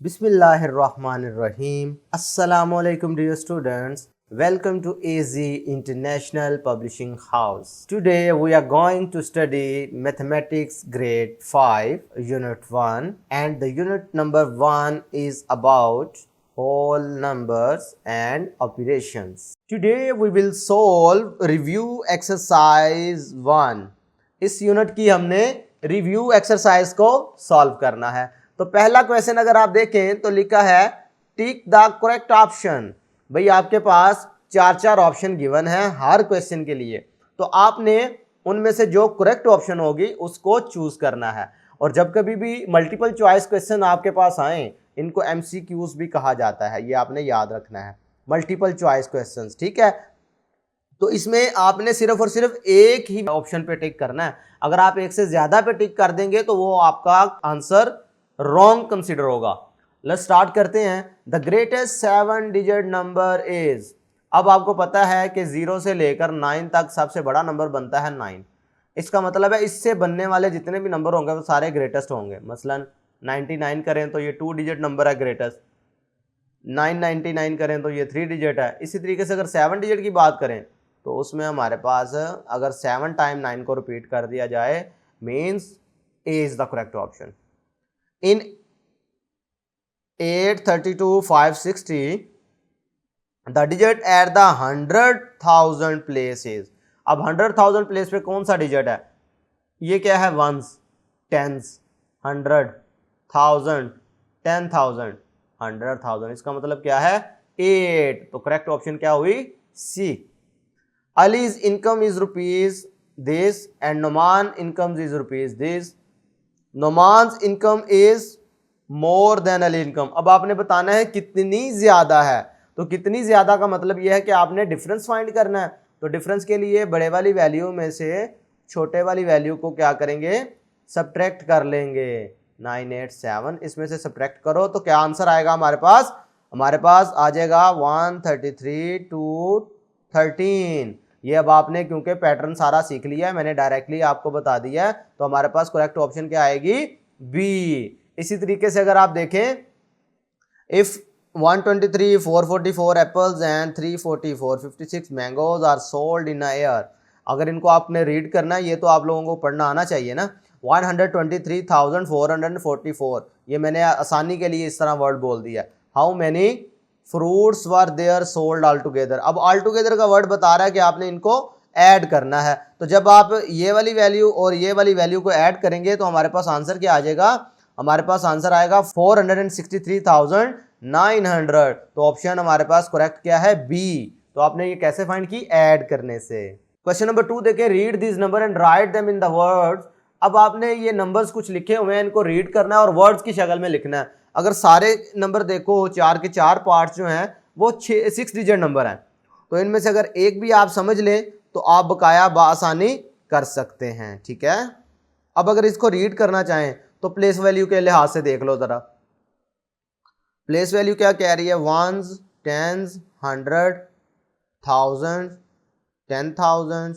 Bismillahirrahmanirrahim. Assalamu alaikum dear students. Welcome to AZ International Publishing House. Today we are going to study Mathematics Grade 5 Unit 1, and the unit number 1 is about whole numbers and operations. Today we will solve review exercise 1. इस unit की हमने review exercise को solve करना है। तो पहला question अगर आप देखें तो लिखा है टिक द करेक्ट ऑप्शन। भाई आपके पास चार ऑप्शन गिवन है हर क्वेश्चन के लिए, तो आपने उनमें से जो करेक्ट ऑप्शन होगी उसको चूज करना है। और जब कभी भी मल्टीपल चॉइस क्वेश्चन आपके पास आए, इनको एमसीक्यूज भी कहा जाता है, ये आपने याद रखना है, मल्टीपल चॉइस क्वेश्चंस, ठीक है। तो इसमें आपने सिर्फ और सिर्फ एक ही ऑप्शन पे टिक करना है। अगर आप एक से ज्यादा पे टिक कर देंगे तो वो आपका आंसर रॉन्ग कंसीडर होगा। लेट्स स्टार्ट करते हैं। The greatest 7 digit number is. अब आपको पता है कि 0 से लेकर 9 तक सबसे बड़ा नंबर बनता है 9। इसका मतलब है इससे बनने वाले जितने भी नंबर होंगे वो सारे ग्रेटेस्ट होंगे। मसलन 99 करें तो ये 2 डिजिट नंबर है ग्रेटेस्ट, 999 करें तो ये 3 डिजिट है। इसी तरीके से अगर 7 डिजिट की बात करें तो उसमें हमारे पास अगर 7 टाइम 9 को रिपीट कर दिया जाए means A is the correct option. In 8, 32, 560 the digit at the 100,000 places. अब 100,000 प्लेस पे कौन सा डिजिट है? ये क्या है? Ones, tens, 100, 1000, 10,000, 100,000। इसका मतलब क्या है? 8। तो करेक्ट ऑप्शन क्या हुई? सी। Ali's income is rupees this and Noman income is rupees this. Noman's income is more than Ali income. अब आपने बताना है कितनी ज्यादा है। तो कितनी ज्यादा का मतलब यह है कि आपने डिफरेंस फाइंड करना है। तो डिफरेंस के लिए बड़े वाली वैल्यू में से छोटे वाली वैल्यू को क्या करेंगे? सब्ट्रैक्ट कर लेंगे। 987 इसमें से सब्ट्रैक्ट करो तो क्या आंसर आएगा हमारे पास? हमारे पास आ जाएगा 133 to 13। ये अब आपने क्योंकि पैटर्न सारा सीख लिया है, मैंने डायरेक्टली आपको बता दिया है, तो हमारे पास करेक्ट ऑप्शन क्या आएगी? बी। इसी तरीके से अगर आप देखें, if 123 444 apples and 344 56 mangoes are sold in a year. अगर इनको आपने रीड करना है, ये तो आप लोगों को पढ़ना आना चाहिए ना। 123,444, ये मैंने आसानी के लिए इस तरह वर्ड बोल दिया। How many fruits were there sold all together. अब ऑल टुगेदर का वर्ड बता रहा है कि आपने इनको ऐड करना है। तो जब आप ये वाली वैल्यू और ये वाली वैल्यू को ऐड करेंगे तो हमारे पास आंसर क्या आ जाएगा? हमारे पास आंसर आएगा 463,900। तो ऑप्शन हमारे पास करेक्ट क्या है? बी। तो आपने ये कैसे फाइंड की? ऐड करने से। क्वेश्चन नंबर 2 देखें, read this number and write them in the words. अब आपने ये नंबर्स कुछ लिखे हुए हैं, इनको रीड करना है और वर्ड्स की शक्ल में लिखना है। अगर सारे नंबर देखो, 4 के 4 पार्ट्स जो हैं वो 6 डिजिट नंबर हैं, तो इनमें से अगर एक भी आप समझ लें तो आप बकाया बासानी कर सकते हैं, ठीक है। अब अगर इसको रीड करना चाहें तो प्लेस वैल्यू के लिहाज से देख लो जरा। प्लेस वैल्यू क्या कह रही है? वंस, टेंस, 100, 1000, 10,000,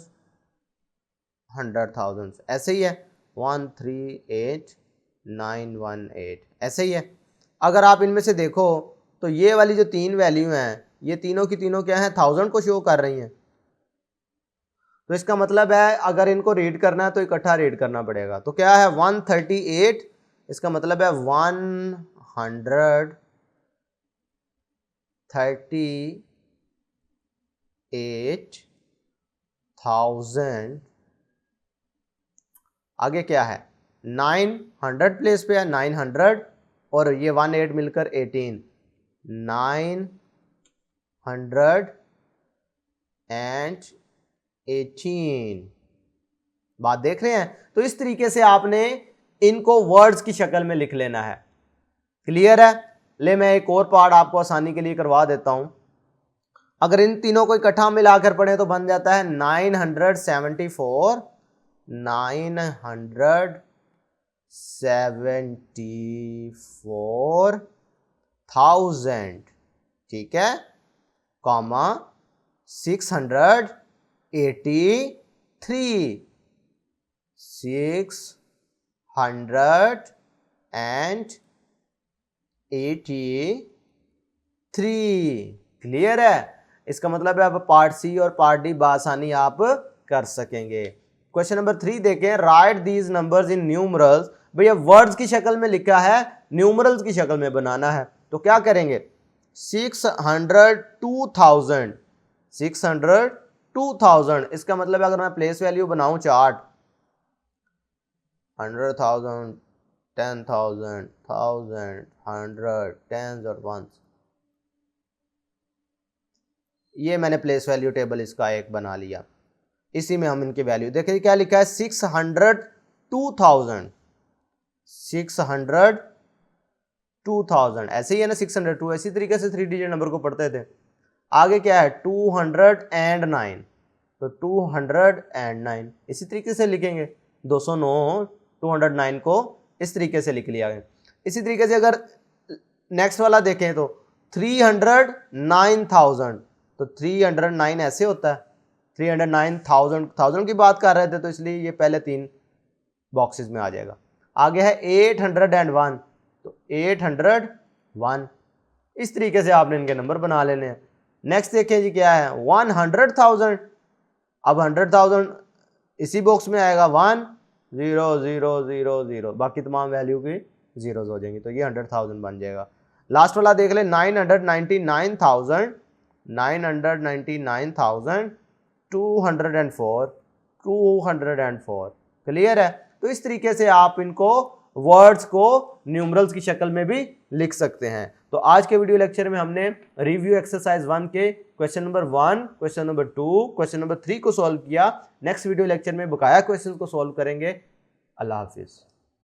100,000, ऐसे ही है। 138,918 ऐसे ही है। अगर आप इनमें से देखो तो ये वाली जो 3 वैल्यू हैं, ये तीनों की तीनों क्या है? 1000 को शो कर रही हैं। तो इसका मतलब है अगर इनको रीड करना है तो इकट्ठा रीड करना पड़ेगा। तो क्या है? 138, इसका मतलब है 138,000। आगे क्या है? 900 प्लेस पे है 900 और ये 18 मिलकर 18, 918। बात देख रहे हैं? तो इस तरीके से आपने इनको वर्ड्स की शक्ल में लिख लेना है। क्लियर है? ले मैं एक और पार्ट आपको आसानी के लिए करवा देता हूं। अगर इन तीनों को इकट्ठा मिलाकर पढ़े तो बन जाता है 974 974,000, ठीक है, कॉमा 683, 683 83। क्लियर है? इसका मतलब है अब पार्ट सी और पार्ट डी बासानी आप कर सकेंगे। क्वेश्चन नंबर 3 देखें, right these numbers in numerals. भैया वर्ड्स की शक्ल में लिखा है, न्यूमरल्स की शक्ल में बनाना है, तो क्या करेंगे? 602,000, 602,000। इसका मतलब अगर मैं प्लेस वैल्यू बनाऊं चार्ट, 100,000, 10,000, 1000, 100, टेंस और वंस, ये मैंने प्लेस वैल्यू टेबल इसका एक बना लिया। इसी में हम इनकी वैल्यू देखिए, क्या लिखा है? 602,000, 602,000 ऐसे ही है ना, 602। इसी तरीके से 3 डिजिट नंबर को पढ़ते थे। आगे क्या है? 209, तो 209 इसी तरीके से लिखेंगे। 209, 209 को इस तरीके से लिख लिया है। इसी तरीके से अगर नेक्स्ट वाला देखें तो 309,000, तो 309 ऐसे होता है। 309,000 की बात कर रहे थे, तो इसलिए ये पहले 3 बॉक्सेस में आ जाएगा। आगे है 801, तो 801 इस तरीके से आपने इनके नंबर बना लेने हैं। नेक्स्ट देखिए जी क्या है? 100,000। अब 100,000 इसी बॉक्स में आएगा, 1 0 0 0 0, बाकी तमाम वैल्यू की जीरोज हो जाएंगी, तो ये 100,000 बन जाएगा। लास्ट वाला देख ले, 999,000, 999,204, 204। क्लियर है? तो इस तरीके से आप इनको वर्ड्स को न्यूमरल्स की शक्ल में भी लिख सकते हैं। तो आज के वीडियो लेक्चर में हमने रिव्यू एक्सरसाइज 1 के question number 1, question number 2, question number 3 को सॉल्व किया। नेक्स्ट वीडियो लेक्चर में बकाया क्वेश्चन को सॉल्व करेंगे। अल्लाह हाफिज।